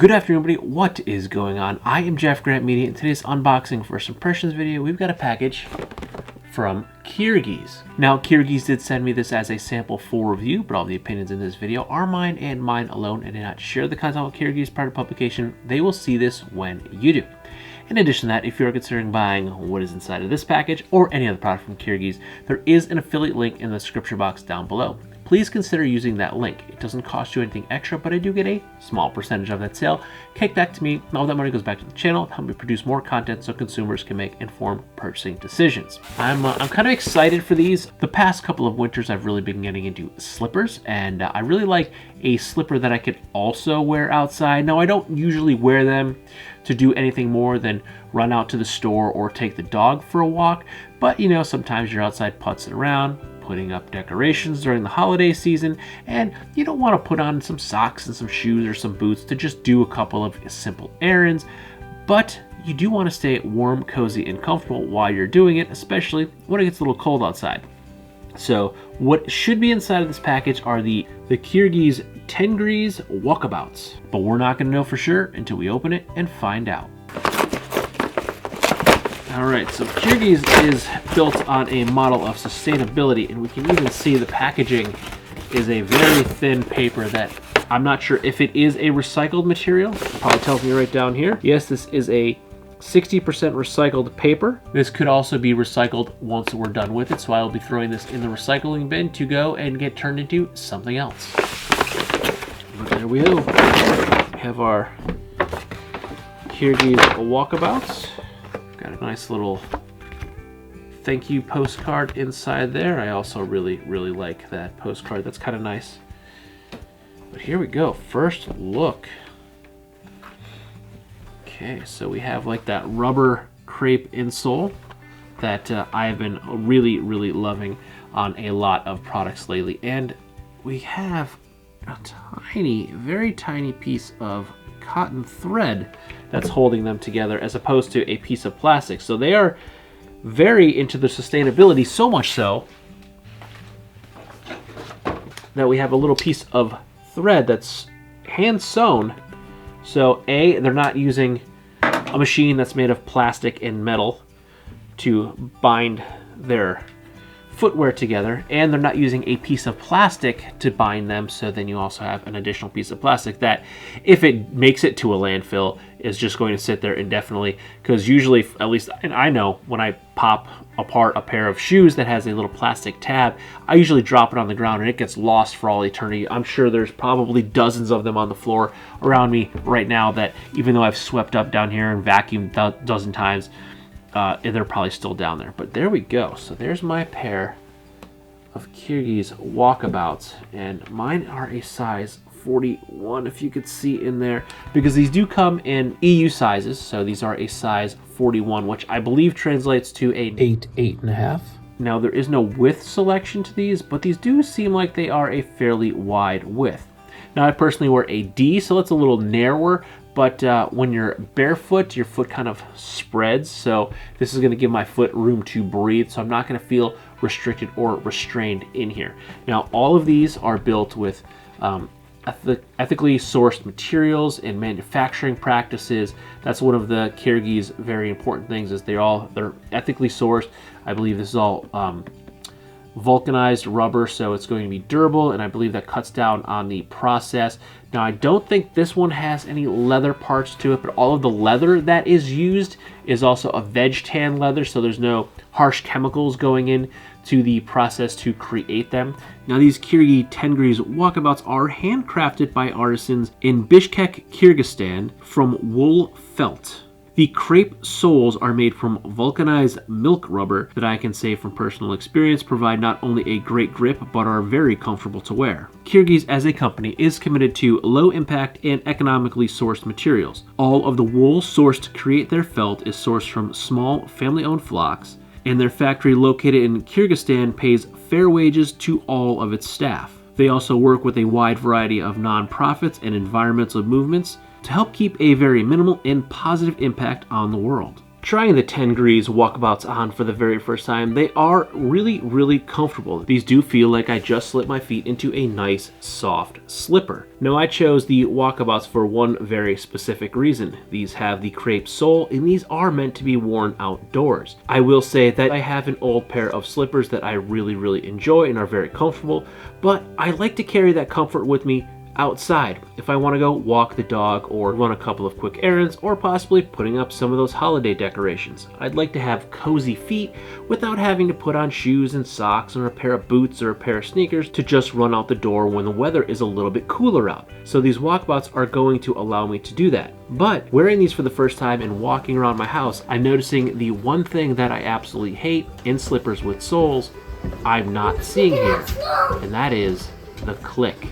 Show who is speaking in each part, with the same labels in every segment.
Speaker 1: Good afternoon, everybody. What is going on? I am jeffgrantMEDIA. In today's unboxing first impressions video, we've got a package from Kyrgies. Now, Kyrgies did send me this as a sample for review, but all the opinions in this video are mine and mine alone, and do not share the content with Kyrgies prior to publication. They will see this when you do. In addition to that, if you're considering buying what is inside of this package or any other product from Kyrgies, there is an affiliate link in the description box down below. Please consider using that link. It doesn't cost you anything extra, but I do get a small percentage of that sale kicked back to me. All that money goes back to the channel, help me produce more content so consumers can make informed purchasing decisions. I'm kind of excited for these. The past couple of winters, I've really been getting into slippers, and I really like a slipper that I could also wear outside. Now, I don't usually wear them to do anything more than run out to the store or take the dog for a walk, but you know, sometimes you're outside putzing around, putting up decorations during the holiday season, and you don't want to put on some socks and some shoes or some boots to just do a couple of simple errands, but you do want to stay warm, cozy, and comfortable while you're doing it, especially when it gets a little cold outside. So what should be inside of this package are the Kyrgies Tengries Walkabouts, but we're not going to know for sure until we open it and find out. All right, so Kyrgies is built on a model of sustainability, and we can even see the packaging is a very thin paper that I'm not sure if it is a recycled material. It probably tells me right down here. Yes, this is a 60% recycled paper. This could also be recycled once we're done with it, so I'll be throwing this in the recycling bin to go and get turned into something else. But there we go. We have our Kyrgies Walkabouts. Got a nice little thank you postcard inside there. I also really like that postcard. That's kind of nice. But here we go. First look. Okay, so we have like that rubber crepe insole that I've been really loving on a lot of products lately. And we have a tiny, very tiny piece of cotton thread that's holding them together as opposed to a piece of plastic. So they are very into the sustainability, so much so that we have a little piece of thread that's hand sewn. So they're not using a machine that's made of plastic and metal to bind their footwear together, and they're not using a piece of plastic to bind them, so then you also have an additional piece of plastic that, if it makes it to a landfill, is just going to sit there indefinitely, because usually, at least, and I know when I pop apart a pair of shoes that has a little plastic tab, I usually drop it on the ground and it gets lost for all eternity. I'm sure there's probably dozens of them on the floor around me right now that, even though I've swept up down here and vacuumed a dozen times, they're probably still down there. But there we go. So there's my pair of Kyrgies Walkabouts, and mine are a size 41, if you could see in there, because these do come in EU sizes. So these are a size 41, which I believe translates to an 8.5. Now, there is no width selection to these, but these do seem like they are a fairly wide width. Now, I personally wear a D, so it's a little narrower, but when you're barefoot, your foot kind of spreads, so this is going to give my foot room to breathe, so I'm not going to feel restricted or restrained in here. Now, all of these are built with ethically sourced materials and manufacturing practices. That's one of the Kyrgies' very important things, is they're ethically sourced. I believe this is all vulcanized rubber, so it's going to be durable, and I believe that cuts down on the process. Now, I don't think this one has any leather parts to it, but all of the leather that is used is also a veg tan leather, so there's no harsh chemicals going in to the process to create them. Now, these Kyrgies Tengries Walkabouts are handcrafted by artisans in Bishkek, Kyrgyzstan, from wool felt. The crepe soles are made from vulcanized milk rubber that I can say from personal experience provide not only a great grip, but are very comfortable to wear. Kyrgies as a company is committed to low impact and economically sourced materials. All of the wool sourced to create their felt is sourced from small family-owned flocks, and their factory located in Kyrgyzstan pays fair wages to all of its staff. They also work with a wide variety of nonprofits and environmental movements to help keep a very minimal and positive impact on the world. Trying the Tengries Walkabouts on for the very first time, they are really comfortable. These do feel like I just slipped my feet into a nice soft slipper. Now I chose the Walkabouts for one very specific reason. These have the crepe sole and these are meant to be worn outdoors. I will say that I have an old pair of slippers that I really enjoy and are very comfortable, but I like to carry that comfort with me outside if I want to go walk the dog or run a couple of quick errands or possibly putting up some of those holiday decorations. I'd like to have cozy feet without having to put on shoes and socks or a pair of boots or a pair of sneakers to just run out the door when the weather is a little bit cooler out. So these Walkabouts are going to allow me to do that. But wearing these for the first time and walking around my house, I'm noticing the one thing that I absolutely hate in slippers with soles I'm not seeing here, and that is the click.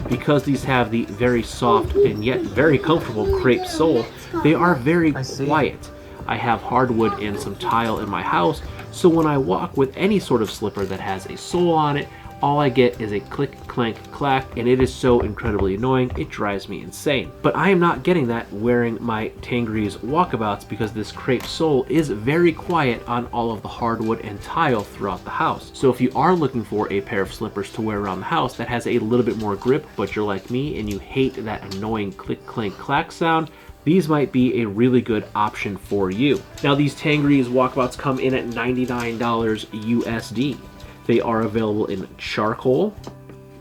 Speaker 1: Because these have the very soft and yet very comfortable crepe sole, they are very quiet. I have hardwood and some tile in my house, so when I walk with any sort of slipper that has a sole on it, all I get is a click, clank, clack, and it is so incredibly annoying, it drives me insane. But I am not getting that wearing my Tengries Walkabouts because this crepe sole is very quiet on all of the hardwood and tile throughout the house. So if you are looking for a pair of slippers to wear around the house that has a little bit more grip, but you're like me and you hate that annoying click, clank, clack sound, these might be a really good option for you. Now these Tengries Walkabouts come in at $99 USD. They are available in charcoal,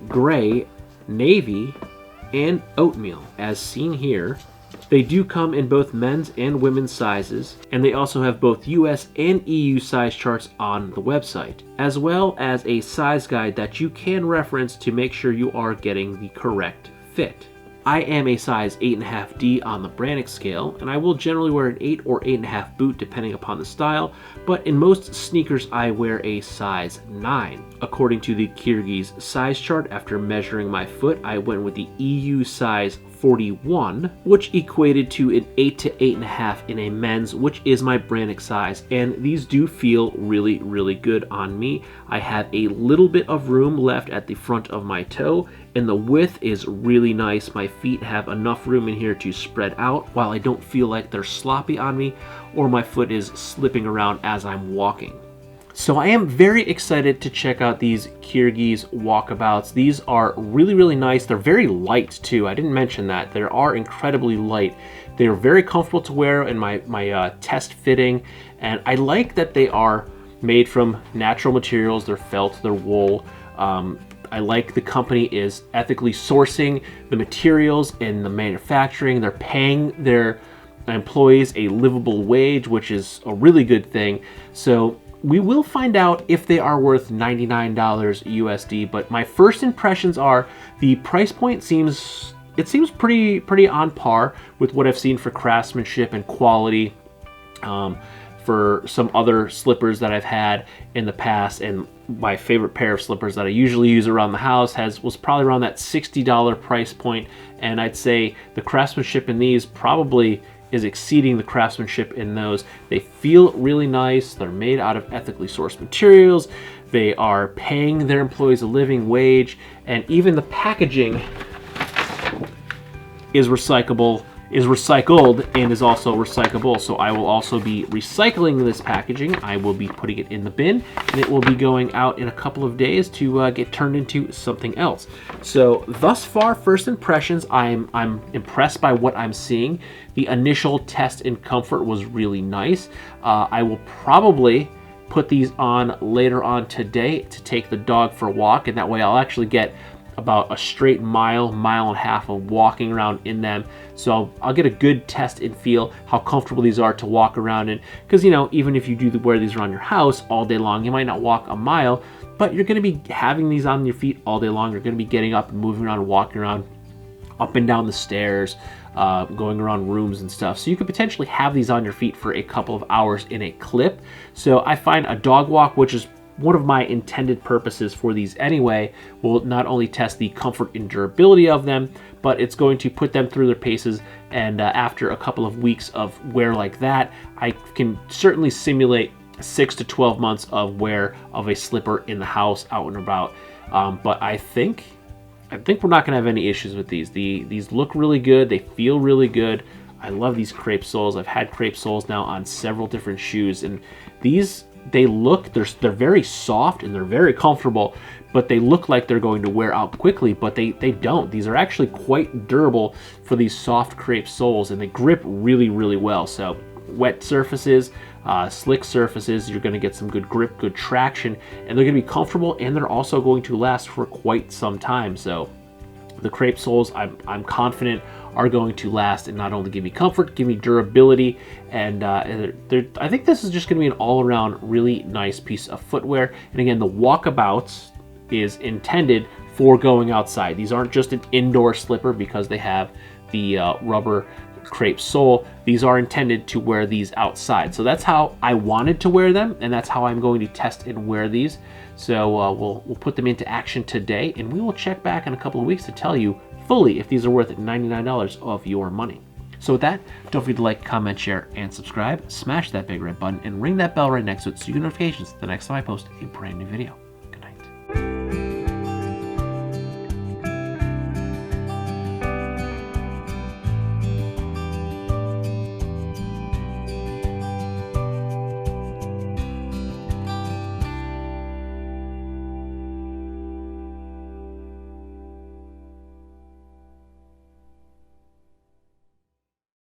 Speaker 1: gray, navy, and oatmeal. As seen here, they do come in both men's and women's sizes, and they also have both US and EU size charts on the website, as well as a size guide that you can reference to make sure you are getting the correct fit. I am a size 8.5D on the Brannick scale, and I will generally wear an 8 or 8.5 boot depending upon the style, but in most sneakers I wear a size 9. According to the Kyrgies size chart, after measuring my foot, I went with the EU size 41, which equated to an 8 to 8.5 in a men's, which is my Brannick size, and these do feel really good on me. I have a little bit of room left at the front of my toe, and the width is really nice. My feet have enough room in here to spread out while I don't feel like they're sloppy on me or my foot is slipping around as I'm walking. So I am very excited to check out these Kyrgies Walkabouts. These are really nice. They're very light too. I didn't mention that. They are incredibly light. They are very comfortable to wear in my test fitting, and I like that they are made from natural materials. They're felt, they're wool. I like the company is ethically sourcing the materials and the manufacturing. They're paying their employees a livable wage, which is a really good thing. So we will find out if they are worth $99 USD, but my first impressions are the price point seems pretty on par with what I've seen for craftsmanship and quality for some other slippers that I've had in the past, and my favorite pair of slippers that I usually use around the house was probably around that $60 price point, and I'd say the craftsmanship in these probably is exceeding the craftsmanship in those. They feel really nice. They're made out of ethically sourced materials. They are paying their employees a living wage, and even the packaging is recycled and is also recyclable. So I will also be recycling this packaging. I will be putting it in the bin, and it will be going out in a couple of days to get turned into something else. So thus far, first impressions, I'm impressed by what I'm seeing. The initial test and comfort was really nice. I will probably put these on later on today to take the dog for a walk, and that way I'll actually get about a straight mile and a half of walking around in them. So I'll get a good test and feel how comfortable these are to walk around in. Because, you know, even if you do wear these around your house all day long, you might not walk a mile, but you're going to be having these on your feet all day long. You're going to be getting up and moving around, walking around up and down the stairs, going around rooms and stuff. So you could potentially have these on your feet for a couple of hours in a clip. So I find a dog walk, which is one of my intended purposes for these anyway, will not only test the comfort and durability of them, but it's going to put them through their paces, and after a couple of weeks of wear like that, I can certainly simulate 6 to 12 months of wear of a slipper in the house, out and about. But I think we're not going to have any issues with these. These look really good. They feel really good. I love these crepe soles. I've had crepe soles now on several different shoes, and these, they look, they're very soft and they're very comfortable, but they look like they're going to wear out quickly, but they don't. These are actually quite durable for these soft crepe soles, and they grip really, really well. So wet surfaces, slick surfaces, you're going to get some good grip, good traction, and they're going to be comfortable, and they're also going to last for quite some time. So the crepe soles, I'm confident, are going to last and not only give me comfort, give me durability, and I think this is just going to be an all-around really nice piece of footwear. And again, the Walkabouts is intended for going outside. These aren't just an indoor slipper because they have the rubber crepe sole. These are intended to wear these outside. So that's how I wanted to wear them, and that's how I'm going to test and wear these. So we'll put them into action today, and we will check back in a couple of weeks to tell you fully if these are worth $99 of your money. So with that, don't forget to like, comment, share, and subscribe. Smash that big red button and ring that bell right next to it so you get notifications the next time I post a brand new video.